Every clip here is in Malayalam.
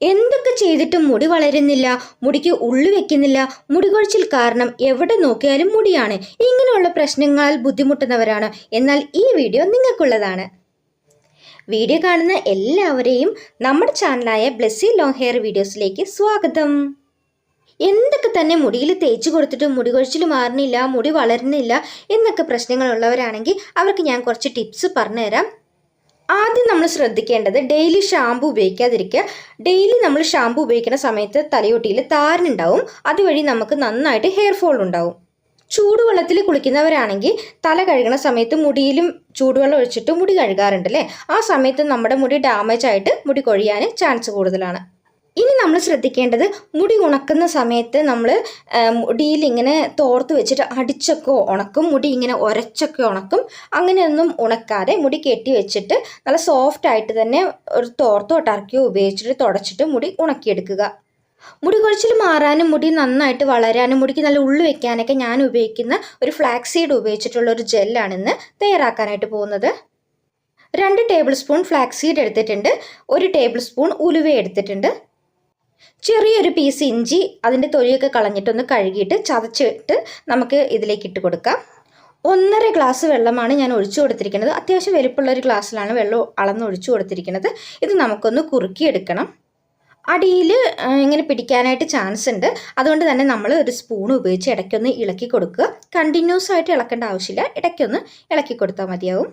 എന്തൊക്കെ ചെയ്തിട്ടും മുടി വളരുന്നില്ല, മുടിക്ക് ഉള്ളു വെക്കുന്നില്ല, മുടി കൊഴിച്ചിൽ കാരണം എവിടെ നോക്കിയാലും മുടിയാണ്. ഇങ്ങനെയുള്ള പ്രശ്നങ്ങളാൽ ബുദ്ധിമുട്ടുന്നവരാണ്. എന്നാൽ ഈ വീഡിയോ നിങ്ങൾക്കുള്ളതാണ്. വീഡിയോ കാണുന്ന എല്ലാവരെയും നമ്മുടെ ചാനലായ ബ്ലെസ്സി ലോങ് ഹെയർ വീഡിയോസിലേക്ക് സ്വാഗതം. എന്തൊക്കെ തന്നെ മുടിയിൽ തേച്ച് കൊടുത്തിട്ടും മുടി കൊഴിച്ചിൽ മാറുന്നില്ല, മുടി വളരുന്നില്ല എന്നൊക്കെ പ്രശ്നങ്ങളുള്ളവരാണെങ്കിൽ അവർക്ക് ഞാൻ കുറച്ച് ടിപ്സ് പറഞ്ഞുതരാം. ആദ്യം നമ്മൾ ശ്രദ്ധിക്കേണ്ടത് ഡെയിലി ഷാമ്പു ഉപയോഗിക്കാതിരിക്കുക. ഡെയിലി നമ്മൾ ഷാമ്പു ഉപയോഗിക്കുന്ന സമയത്ത് തലയോട്ടിയിൽ താരനുണ്ടാവും, അതുവഴി നമുക്ക് നന്നായിട്ട് ഹെയർ ഫോൾ ഉണ്ടാവും. ചൂടുവെള്ളത്തിൽ കുളിക്കുന്നവരാണെങ്കിൽ തല കഴുകുന്ന സമയത്ത് മുടിയിലും ചൂടുവെള്ളം ഒഴിച്ചിട്ട് മുടി കഴുകാറുണ്ടല്ലേ, ആ സമയത്ത് നമ്മുടെ മുടി ഡാമേജ് ആയിട്ട് മുടി കൊഴിയാൻ ചാൻസ് കൂടുതലാണ്. ഇനി നമ്മൾ ശ്രദ്ധിക്കേണ്ടത് മുടി ഉണക്കുന്ന സമയത്ത് നമ്മൾ മുടിയിൽ ഇങ്ങനെ തോർത്ത് വെച്ചിട്ട് അടിച്ചൊക്കെ ഉണക്കും, മുടി ഇങ്ങനെ ഉരച്ചൊക്കെ ഉണക്കും. അങ്ങനെയൊന്നും ഉണക്കാതെ മുടി കെട്ടി വെച്ചിട്ട് നല്ല സോഫ്റ്റ് ആയിട്ട് തന്നെ ഒരു തോർത്തോ ടർക്കിയോ ഉപയോഗിച്ചിട്ട് തുടച്ചിട്ട് മുടി ഉണക്കിയെടുക്കുക. മുടി കൊഴിച്ചിൽ മാറാനും മുടി നന്നായിട്ട് വളരാനും മുടിക്ക് നല്ല ഉള്ളു വെക്കാനൊക്കെ ഞാൻ ഉപയോഗിക്കുന്ന ഒരു ഫ്ലാക്സ് സീഡ് ഉപയോഗിച്ചിട്ടുള്ള ഒരു ജെല്ലാണ് ഇന്ന് തയ്യാറാക്കാനായിട്ട് പോകുന്നത്. 2 ടേബിൾ സ്പൂൺ ഫ്ലാക്സ് സീഡ് എടുത്തിട്ടുണ്ട്, 1 ടേബിൾ സ്പൂൺ ഉലുവ എടുത്തിട്ടുണ്ട്, ചെറിയൊരു പീസ് ഇഞ്ചി അതിൻ്റെ തൊലിയൊക്കെ കളഞ്ഞിട്ടൊന്ന് കഴുകിയിട്ട് ചതച്ചിട്ട് നമുക്ക് ഇതിലേക്ക് ഇട്ട് കൊടുക്കാം. 1.5 ഗ്ലാസ് വെള്ളമാണ് ഞാൻ ഒഴിച്ചു കൊടുത്തിരിക്കുന്നത്. അത്യാവശ്യം വലുപ്പമുള്ള ഒരു ഗ്ലാസ്സിലാണ് വെള്ളം അളന്ന് ഒഴിച്ചു കൊടുത്തിരിക്കുന്നത്. ഇത് നമുക്കൊന്ന് കുറുക്കിയെടുക്കണം. അടിയിൽ ഇങ്ങനെ പിടിക്കാനായിട്ട് ചാൻസ് ഉണ്ട്, അതുകൊണ്ട് തന്നെ നമ്മൾ ഒരു സ്പൂൺ ഉപയോഗിച്ച് ഇടയ്ക്കൊന്ന് ഇളക്കി കൊടുക്കുക. കണ്ടിന്യൂസ് ആയിട്ട് ഇളക്കേണ്ട ആവശ്യമില്ല, ഇടയ്ക്കൊന്ന് ഇളക്കി കൊടുത്താൽ മതിയാവും.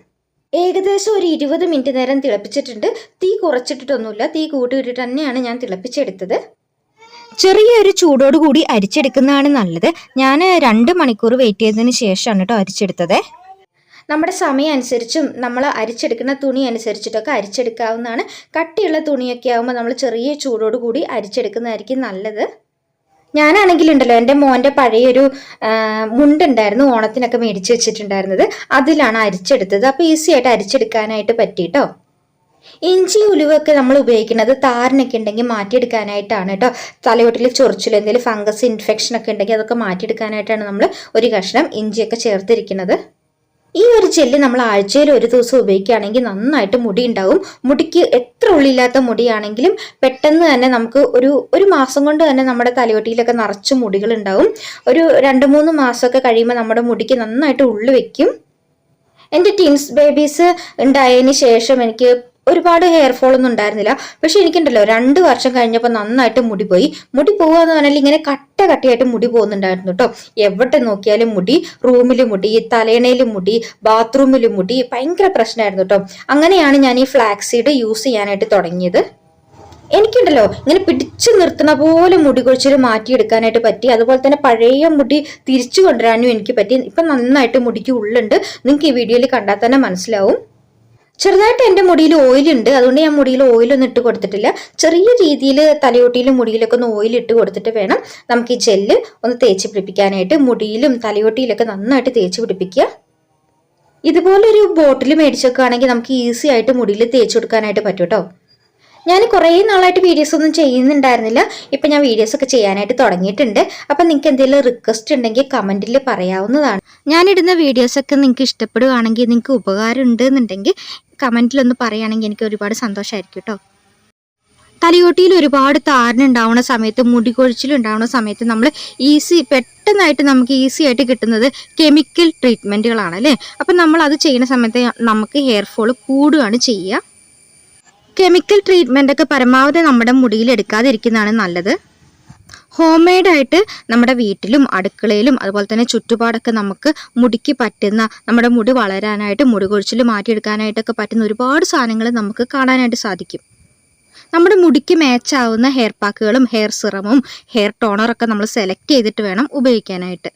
ഏകദേശം ഒരു 20 മിനിറ്റ് നേരം തിളപ്പിച്ചിട്ടുണ്ട്. തീ കുറച്ചിട്ടിട്ടൊന്നുമില്ല, തീ കൂട്ടിയിട്ടിട്ട് തന്നെയാണ് ഞാൻ തിളപ്പിച്ചെടുത്തത്. ചെറിയൊരു ചൂടോടുകൂടി അരിച്ചെടുക്കുന്നതാണ് നല്ലത്. ഞാൻ 2 മണിക്കൂർ വെയിറ്റ് ചെയ്തതിന് ശേഷമാണ് കേട്ടോ അരിച്ചെടുത്തത്. നമ്മുടെ സമയം അനുസരിച്ചും നമ്മൾ അരിച്ചെടുക്കുന്ന തുണി അനുസരിച്ചിട്ടൊക്കെ അരിച്ചെടുക്കാവുന്നതാണ്. കട്ടിയുള്ള തുണിയൊക്കെ ആകുമ്പോൾ നമ്മൾ ചെറിയ ചൂടോടുകൂടി അരിച്ചെടുക്കുന്നതായിരിക്കും നല്ലത്. ഞാനാണെങ്കിലുണ്ടല്ലോ, എൻ്റെ മോൻ്റെ പഴയൊരു മുണ്ടുണ്ടായിരുന്നു, ഓണത്തിനൊക്കെ മേടിച്ച് വെച്ചിട്ടുണ്ടായിരുന്നത്, അതിലാണ് അരിച്ചെടുത്തത്. അപ്പോൾ ഈസി ആയിട്ട് അരിച്ചെടുക്കാനായിട്ട് പറ്റിയിട്ടോ. ഇഞ്ചി ഉലുവൊക്കെ നമ്മൾ ഉപയോഗിക്കുന്നത് താരനൊക്കെ ഉണ്ടെങ്കിൽ മാറ്റിയെടുക്കാനായിട്ടാണ് കേട്ടോ. തലയോട്ടിൽ ചൊറിച്ചിൽ എന്തെങ്കിലും ഫംഗസ് ഇൻഫെക്ഷൻ ഒക്കെ ഉണ്ടെങ്കിൽ അതൊക്കെ മാറ്റിയെടുക്കാനായിട്ടാണ് നമ്മൾ ഒരു കഷ്ണം ഇഞ്ചിയൊക്കെ ചേർത്തിരിക്കുന്നത്. ഈ ഒരു ജെല്ല് നമ്മൾ ആഴ്ചയിൽ ഒരു ദിവസം ഉപയോഗിക്കുകയാണെങ്കിൽ നന്നായിട്ട് മുടി ഉണ്ടാവും. മുടിക്ക് എത്ര ഉള്ളില്ലാത്ത മുടിയാണെങ്കിലും പെട്ടെന്ന് തന്നെ നമുക്ക് ഒരു മാസം കൊണ്ട് തന്നെ നമ്മുടെ തലയോട്ടിയിലൊക്കെ നിറച്ച് മുടികൾ ഉണ്ടാവും. ഒരു 2-3 മാസമൊക്കെ കഴിയുമ്പോൾ നമ്മുടെ മുടിക്ക് നന്നായിട്ട് ഉള്ളു വെക്കും. എൻ്റെ ട്വിൻസ് ബേബീസ് ഉണ്ടായതിന് ശേഷം എനിക്ക് ഒരുപാട് ഹെയർ ഫോൾ ഒന്നും ഉണ്ടായിരുന്നില്ല. പക്ഷെ എനിക്കുണ്ടല്ലോ 2 വർഷം കഴിഞ്ഞപ്പോൾ നന്നായിട്ട് മുടി പോയി. മുടി പോവാന്ന് പറഞ്ഞാൽ ഇങ്ങനെ കട്ടയായിട്ട് മുടി പോകുന്നുണ്ടായിരുന്നു കേട്ടോ. എവിടെ നോക്കിയാലും മുടി, റൂമിൽ മുടി, തലേണയിൽ മുടി, ബാത്റൂമിൽ മുടി, ഭയങ്കര പ്രശ്നമായിരുന്നു കേട്ടോ. അങ്ങനെയാണ് ഞാൻ ഈ ഫ്ലാക്സ് സീഡ് യൂസ് ചെയ്യാനായിട്ട് തുടങ്ങിയത്. എനിക്കുണ്ടല്ലോ ഇങ്ങനെ പിടിച്ചു നിർത്തുന്ന പോലെ മുടി കൊഴിച്ചിൽ മാറ്റിയെടുക്കാനായിട്ട് പറ്റി. അതുപോലെ തന്നെ പഴയ മുടി തിരിച്ചു കൊണ്ടുവരാനും എനിക്ക് പറ്റി. ഇപ്പം നന്നായിട്ട് മുടിക്ക് ഉള്ളുണ്ട്, നിങ്ങൾക്ക് ഈ വീഡിയോയിൽ കണ്ടാൽ തന്നെ മനസ്സിലാവും. ചെറുതായിട്ട് എൻ്റെ മുടിയിൽ ഓയിലുണ്ട്, അതുകൊണ്ട് ഞാൻ മുടിയിൽ ഓയിലൊന്നും ഇട്ട് കൊടുത്തിട്ടില്ല. ചെറിയ രീതിയിൽ തലയോട്ടിയിലും മുടിയിലൊക്കെ ഒന്ന് ഓയിൽ ഇട്ട് കൊടുത്തിട്ട് വേണം നമുക്ക് ഈ ജെല്ല് ഒന്ന് തേച്ച് പിടിപ്പിക്കാനായിട്ട്. മുടിയിലും തലയോട്ടിയിലൊക്കെ നന്നായിട്ട് തേച്ച് പിടിപ്പിക്കുക. ഇതുപോലൊരു ബോട്ടിൽ മേടിച്ചൊക്കെയാണെങ്കിൽ നമുക്ക് ഈസി ആയിട്ട് മുടിയിൽ തേച്ച് കൊടുക്കാനായിട്ട് പറ്റും കേട്ടോ. ഞാൻ കുറേ നാളായിട്ട് വീഡിയോസ് ഒന്നും ചെയ്യുന്നുണ്ടായിരുന്നില്ല, ഇപ്പം ഞാൻ വീഡിയോസ് ഒക്കെ ചെയ്യാനായിട്ട് തുടങ്ങിയിട്ടുണ്ട്. അപ്പം നിങ്ങൾക്ക് എന്തെങ്കിലും റിക്വസ്റ്റ് ഉണ്ടെങ്കിൽ കമൻറ്റിൽ പറയാവുന്നതാണ്. ഞാനിടുന്ന വീഡിയോസൊക്കെ നിങ്ങൾക്ക് ഇഷ്ടപ്പെടുകയാണെങ്കിൽ, നിങ്ങൾക്ക് ഉപകാരം ഉണ്ടെന്നുണ്ടെങ്കിൽ കമൻറ്റിലൊന്ന് പറയുകയാണെങ്കിൽ എനിക്ക് ഒരുപാട് സന്തോഷമായിരിക്കും കേട്ടോ. തലയോട്ടിയിൽ ഒരുപാട് താരനുണ്ടാവുന്ന സമയത്ത്, മുടി കൊഴിച്ചിലുണ്ടാവുന്ന സമയത്ത് നമ്മൾ പെട്ടെന്നായിട്ട് നമുക്ക് ഈസി ആയിട്ട് കിട്ടുന്നത് കെമിക്കൽ ട്രീറ്റ്മെൻറ്റുകളാണ് അല്ലേ. അപ്പം നമ്മൾ അത് ചെയ്യുന്ന സമയത്ത് നമുക്ക് ഹെയർ ഫോൾ കൂടുകയാണ് ചെയ്യുക. കെമിക്കൽ ട്രീറ്റ്മെൻ്റ് ഒക്കെ പരമാവധി നമ്മുടെ മുടിയിൽ എടുക്കാതിരിക്കുന്നതാണ് നല്ലത്. ഹോം മെയ്ഡായിട്ട് നമ്മുടെ വീട്ടിലും അടുക്കളയിലും അതുപോലെ തന്നെ ചുറ്റുപാടൊക്കെ നമുക്ക് മുടിക്ക് പറ്റുന്ന, നമ്മുടെ മുടി വളരാനായിട്ട് മുടി കൊഴിച്ചിൽ മാറ്റിയെടുക്കാനായിട്ടൊക്കെ പറ്റുന്ന ഒരുപാട് സാധനങ്ങൾ നമുക്ക് കാണാനായിട്ട് സാധിക്കും. നമ്മുടെ മുടിക്ക് മാച്ചാവുന്ന ഹെയർ പാക്കുകളും ഹെയർ സിറമും ഹെയർ ടോണറൊക്കെ നമ്മൾ സെലക്ട് ചെയ്തിട്ട് വേണം ഉപയോഗിക്കാനായിട്ട്.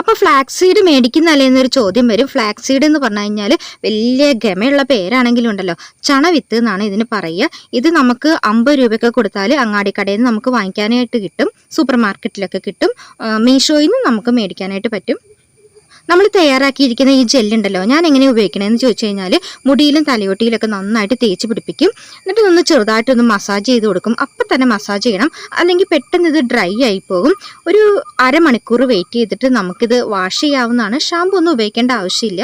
അപ്പോൾ ഫ്ലാക്സ് സീഡ് മേടിക്കുന്നല്ലേ എന്നൊരു ചോദ്യം വരും. ഫ്ലാക്സ് സീഡ് എന്ന് പറഞ്ഞു കഴിഞ്ഞാൽ വലിയ ഗമയുള്ള പേരാണെങ്കിലും ഉണ്ടല്ലോ, ചണവിത്ത് എന്നാണ് ഇതിന് പറയുക. ഇത് നമുക്ക് 50 രൂപയൊക്കെ കൊടുത്താൽ അങ്ങാടിക്കടയിൽ നിന്ന് നമുക്ക് വാങ്ങിക്കാനായിട്ട് കിട്ടും, സൂപ്പർ മാർക്കറ്റിലൊക്കെ കിട്ടും, മീഷോയിൽ നിന്ന് നമുക്ക് മേടിക്കാനായിട്ട് പറ്റും. നമ്മൾ തയ്യാറാക്കിയിരിക്കുന്ന ഈ ജെല്ലുണ്ടല്ലോ, ഞാൻ എങ്ങനെ ഉപയോഗിക്കണമെന്ന് ചോദിച്ചു കഴിഞ്ഞാൽ മുടിയിലും തലയോട്ടിയിലൊക്കെ നന്നായിട്ട് തേച്ച് പിടിപ്പിക്കും. എന്നിട്ട് ഒന്ന് ചെറുതായിട്ടൊന്ന് മസാജ് ചെയ്ത് കൊടുക്കും. അപ്പം തന്നെ മസാജ് ചെയ്യണം, അല്ലെങ്കിൽ പെട്ടെന്ന് ഇത് ഡ്രൈ ആയി പോകും. ഒരു അരമണിക്കൂർ വെയിറ്റ് ചെയ്തിട്ട് നമുക്കിത് വാഷ് ചെയ്യാവുന്നതാണ്. ഷാമ്പു ഒന്നും ഉപയോഗിക്കേണ്ട ആവശ്യമില്ല.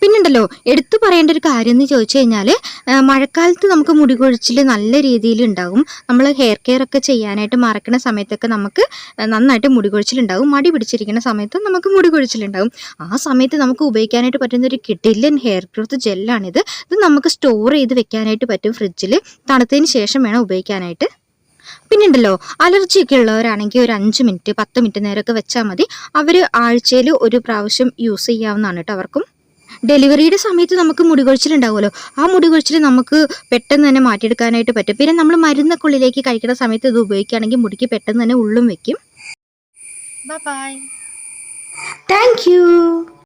പിന്നുണ്ടല്ലോ എടുത്തു പറയേണ്ട ഒരു കാര്യം എന്ന് ചോദിച്ചു കഴിഞ്ഞാൽ മഴക്കാലത്ത് നമുക്ക് മുടി കൊഴിച്ചിൽ നല്ല രീതിയിൽ ഉണ്ടാകും. നമ്മൾ ഹെയർ കെയർ ഒക്കെ ചെയ്യാനായിട്ട് മറക്കുന്ന സമയത്തൊക്കെ നമുക്ക് നന്നായിട്ട് മുടി കൊഴിച്ചിലുണ്ടാകും. മടി പിടിച്ചിരിക്കുന്ന സമയത്ത് നമുക്ക് മുടി കൊഴിച്ചിലുണ്ടാകും. ആ സമയത്ത് നമുക്ക് ഉപയോഗിക്കാനായിട്ട് പറ്റുന്ന ഒരു കിഡിലൻ ഹെയർ ഗ്രോത്ത് ജെല്ലാണിത്. ഇത് നമുക്ക് സ്റ്റോർ ചെയ്ത് വെക്കാനായിട്ട് പറ്റും ഫ്രിഡ്ജിൽ. തണുത്തതിന് ശേഷം വേണം ഉപയോഗിക്കാനായിട്ട്. പിന്നുണ്ടല്ലോ അലർജി ഒക്കെ ഉള്ളവരാണെങ്കിൽ ഒരു 5 മിനിറ്റ് 10 മിനിറ്റ് നേരമൊക്കെ വെച്ചാൽ മതി. അവർ ആഴ്ചയിൽ ഒരു പ്രാവശ്യം യൂസ് ചെയ്യാവുന്നതാണ് കേട്ടോ അവർക്കും. ഡെലിവറിയുടെ സമയത്ത് നമുക്ക് മുടി കൊഴിച്ചിലുണ്ടാവുമല്ലോ, ആ മുടി കൊഴിച്ചിൽ നമുക്ക് പെട്ടെന്ന് തന്നെ മാറ്റിയെടുക്കാനായിട്ട് പറ്റും. പിന്നെ നമ്മൾ മരുന്നൊക്കെ ഉള്ളിലേക്ക് കഴിക്കുന്ന സമയത്ത് ഇത് ഉപയോഗിക്കുകയാണെങ്കിൽ മുടിക്ക് പെട്ടെന്ന് തന്നെ ഉള്ളും വെക്കും. Bye bye. Thank you.